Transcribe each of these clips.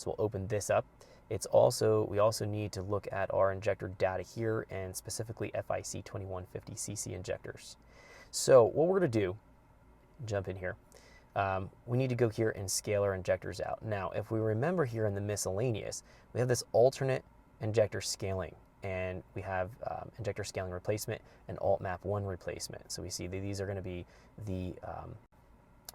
So we'll open this up. We also need to look at our injector data here, and specifically FIC 2150cc injectors. So what we're going to do, jump in here, we need to go here and scale our injectors out. Now, if we remember here in the miscellaneous, we have this alternate injector scaling, and we have injector scaling replacement and alt map 1 replacement. So we see that these are going to be the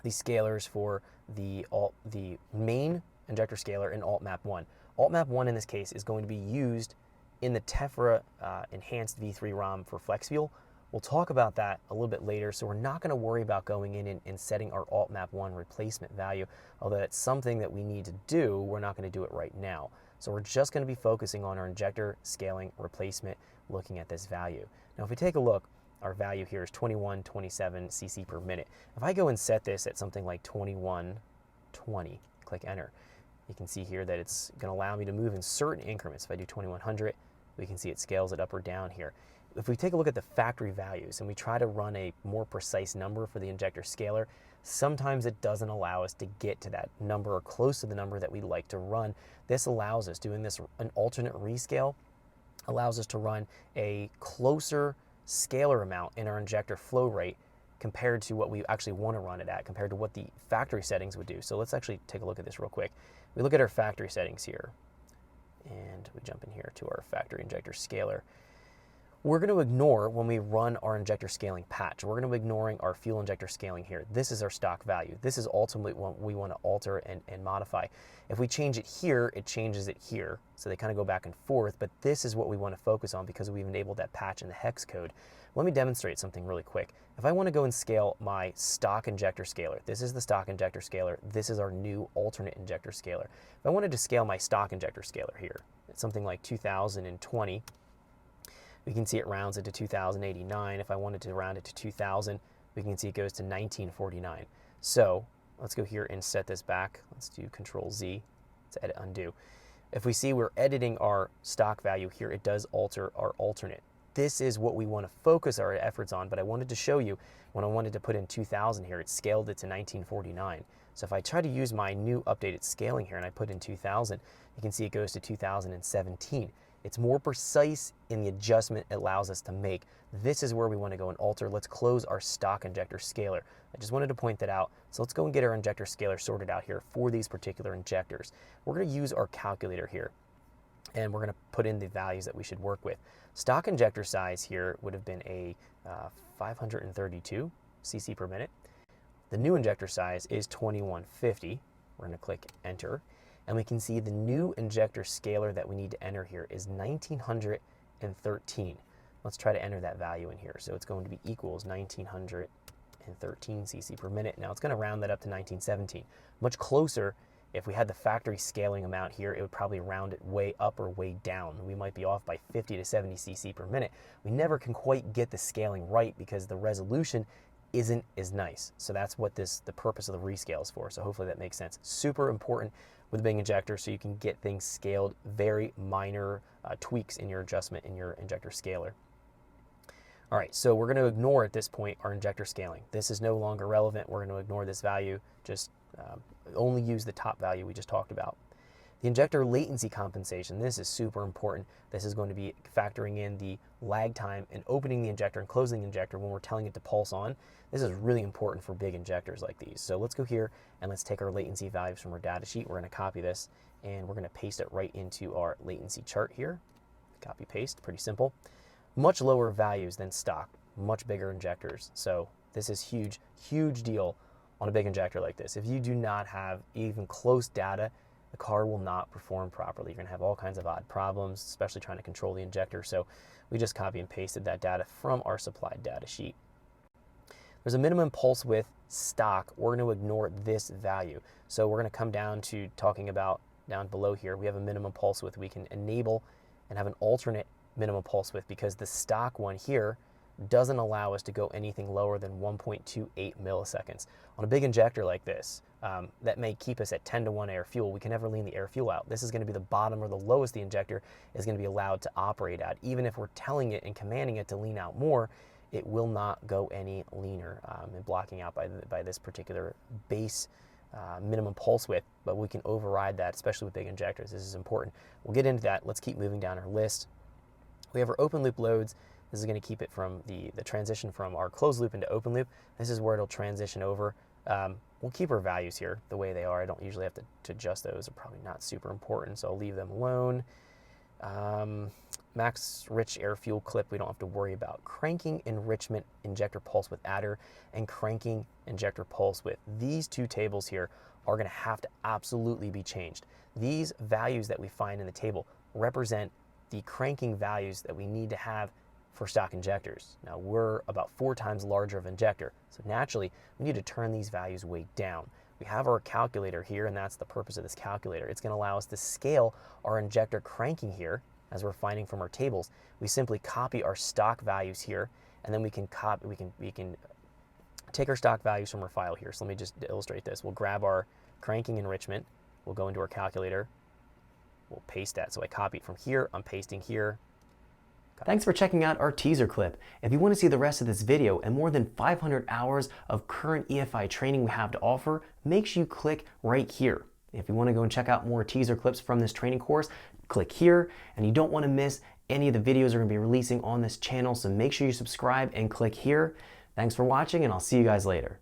scalers for the main injector scaler and alt map 1. Alt map 1 in this case is going to be used in the Tehpra enhanced V3 ROM for flex fuel. We'll talk about that a little bit later, so we're not going to worry about going in and setting our alt map 1 replacement value, although that's something that we need to do. We're not going to do it right now. So we're just going to be focusing on our injector scaling replacement, looking at this value. Now if we take a look, our value here is 2127 cc per minute. If I go and set this at something like 2120, click enter, you can see here that it's going to allow me to move in certain increments. If I do 2100, we can see it scales it up or down here. If we take a look at the factory values and we try to run a more precise number for the injector scaler, sometimes it doesn't allow us to get to that number or close to the number that we'd like to run. This allows us, doing this, an alternate rescale, allows us to run a closer scalar amount in our injector flow rate compared to what we actually want to run it at, compared to what the factory settings would do. So let's actually take a look at this real quick. We look at our factory settings here, and we jump in here to our factory injector scaler. We're going to ignore, when we run our injector scaling patch, we're going to be ignoring our fuel injector scaling here. This is our stock value. This is ultimately what we want to alter and modify. If we change it here, it changes it here. So they kind of go back and forth, but this is what we want to focus on because we've enabled that patch in the hex code. Let me demonstrate something really quick. If I want to go and scale my stock injector scaler, this is the stock injector scaler, this is our new alternate injector scaler. If I wanted to scale my stock injector scaler here, it's something like 2020, we can see it rounds it to 2089. If I wanted to round it to 2000, we can see it goes to 1949. So let's go here and set this back. Let's do Control Z to edit undo. If we see we're editing our stock value here, it does alter our alternate. This is what we want to focus our efforts on, but I wanted to show you when I wanted to put in 2000 here, it scaled it to 1949. So if I try to use my new updated scaling here and I put in 2000, you can see it goes to 2017. It's more precise in the adjustment it allows us to make. This is where we want to go and alter. Let's close our stock injector scaler. I just wanted to point that out. So let's go and get our injector scaler sorted out here for these particular injectors. We're going to use our calculator here, and we're going to put in the values that we should work with. Stock injector size here would have been a 532 cc per minute. The new injector size is 2150. We're going to click enter. And we can see the new injector scaler that we need to enter here is 1913. Let's try to enter that value in here. So it's going to be equals 1913 cc per minute. Now it's going to round that up to 1917. Much closer. If we had the factory scaling amount here, it would probably round it way up or way down. We might be off by 50 to 70 cc per minute. We never can quite get the scaling right because the resolution isn't as nice. So that's what the purpose of the rescale is for. So hopefully that makes sense. Super important with a big injector so you can get things scaled, very minor tweaks in your adjustment in your injector scaler. All right, so we're going to ignore at this point our injector scaling. This is no longer relevant. We're going to ignore this value, just only use the top value we just talked about. The injector latency compensation, this is super important. This is going to be factoring in the lag time and opening the injector and closing the injector when we're telling it to pulse on. This is really important for big injectors like these. So let's go here and let's take our latency values from our data sheet. We're going to copy this and we're going to paste it right into our latency chart here. Copy paste, pretty simple. Much lower values than stock, much bigger injectors. So this is huge, huge deal on a big injector like this. If you do not have even close data, the car will not perform properly. You're going to have all kinds of odd problems, especially trying to control the injector. So we just copy and pasted that data from our supplied data sheet. There's a minimum pulse width stock. We're going to ignore this value. So we're going to come down to talking about down below here. We have a minimum pulse width we can enable and have an alternate minimum pulse width because the stock one here doesn't allow us to go anything lower than 1.28 milliseconds. On a big injector like this, that may keep us at 10-to-1 air fuel. We can never lean the air fuel out. This is going to be the bottom or the lowest the injector is going to be allowed to operate at. Even if we're telling it and commanding it to lean out more, it will not go any leaner and blocking out by this particular base minimum pulse width, but we can override that, especially with big injectors. This is important. We'll get into that. Let's keep moving down our list. We have our open loop loads. This is going to keep it from the transition from our closed loop into open loop. This is where it'll transition over. We'll keep our values here the way they are. I don't usually have to adjust those. They're probably not super important, so I'll leave them alone. Max rich air fuel clip, we don't have to worry about. Cranking enrichment injector pulse width adder and cranking injector pulse width. These two tables here are going to have to absolutely be changed. These values that we find in the table represent the cranking values that we need to have for stock injectors. Now we're about 4 times larger of injector, so naturally we need to turn these values way down. We have our calculator here, and that's the purpose of this calculator. It's going to allow us to scale our injector cranking here, as we're finding from our tables. We simply copy our stock values here, and then we can take our stock values from our file here. So let me just illustrate this. We'll grab our cranking enrichment. We'll go into our calculator. We'll paste that. So I copy it from here. I'm pasting here. Thanks for checking out our teaser clip. If you want to see the rest of this video and more than 500 hours of current EFI training we have to offer, make sure you click right here. If you want to go and check out more teaser clips from this training course, click here. And you don't want to miss any of the videos we're going to be releasing on this channel, so make sure you subscribe and click here. Thanks for watching, and I'll see you guys later.